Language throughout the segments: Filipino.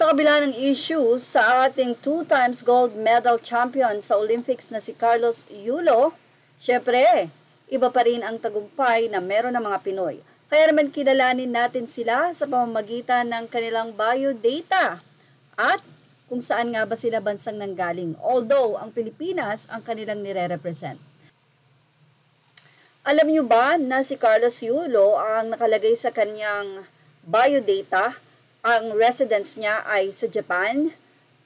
Sa kabila ng issue sa ating 2 times gold medal champion sa Olympics na si Carlos Yulo, syempre, iba pa rin ang tagumpay na meron ng mga Pinoy. Kaya naman kilalanin natin sila sa pamamagitan ng kanilang biodata at kung saan nga ba sila bansang nanggaling. Although, ang Pilipinas ang kanilang nire-represent. Alam niyo ba na si Carlos Yulo ang nakalagay sa kanyang biodata? Ang residence niya ay sa Japan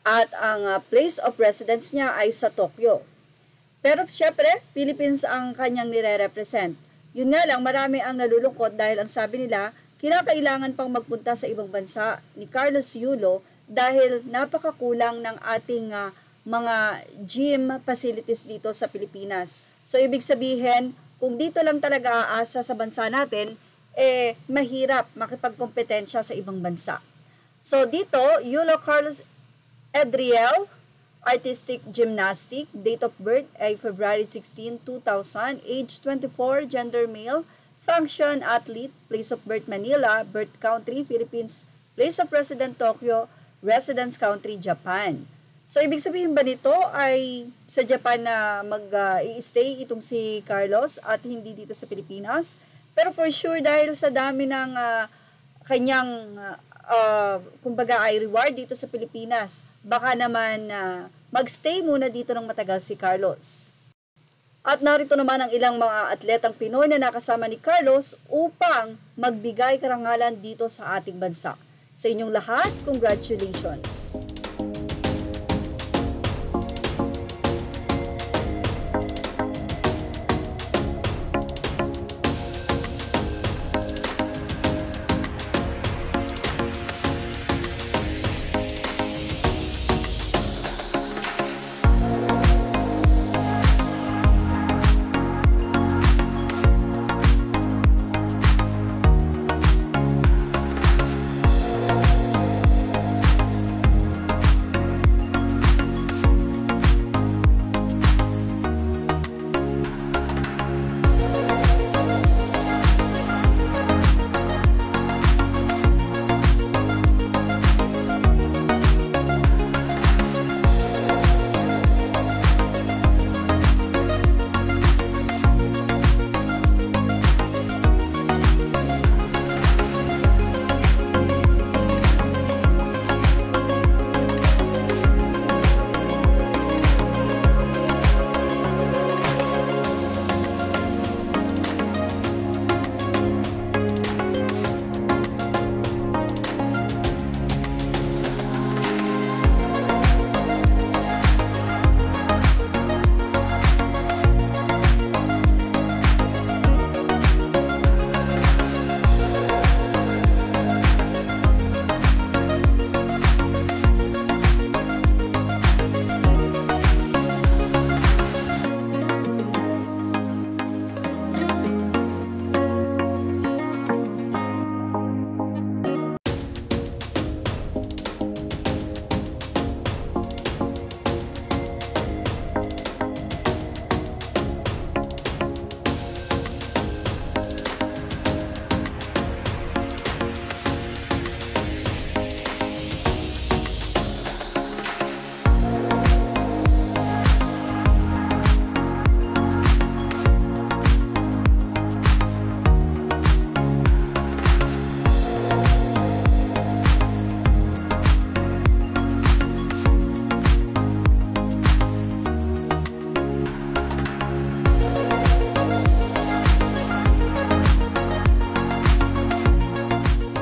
at ang place of residence niya ay sa Tokyo. Pero syempre, Philippines ang kanyang nire-represent. Yun nga lang, marami ang nalulungkot dahil ang sabi nila, kinakailangan pang magpunta sa ibang bansa ni Carlos Yulo dahil napakakulang ng ating mga gym facilities dito sa Pilipinas. So ibig sabihin, kung dito lang talaga aasa sa bansa natin, mahirap makipagkompetensya sa ibang bansa. So dito, Yulo Carlos Edriel, artistic gymnastic, date of birth ay February 16, 2000, age 24, gender male, function athlete, place of birth Manila, birth country Philippines, place of residence Tokyo, residence country Japan. So ibig sabihin ba nito ay sa Japan na mag-i-stay itong si Carlos at hindi dito sa Pilipinas? Pero for sure, dahil sa dami ng kanyang, kumbaga ay reward dito sa Pilipinas, baka naman magstay muna dito ng matagal si Carlos. At narito naman ang ilang mga atletang Pinoy na nakasama ni Carlos upang magbigay karangalan dito sa ating bansa. Sa inyong lahat, congratulations!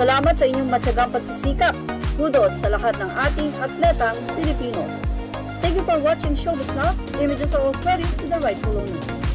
Salamat sa inyong matyagang pagsisikap. Kudos sa lahat ng ating atletang Pilipino. Thank you for watching Showbiz Now. Images are all credit to the rightful owners.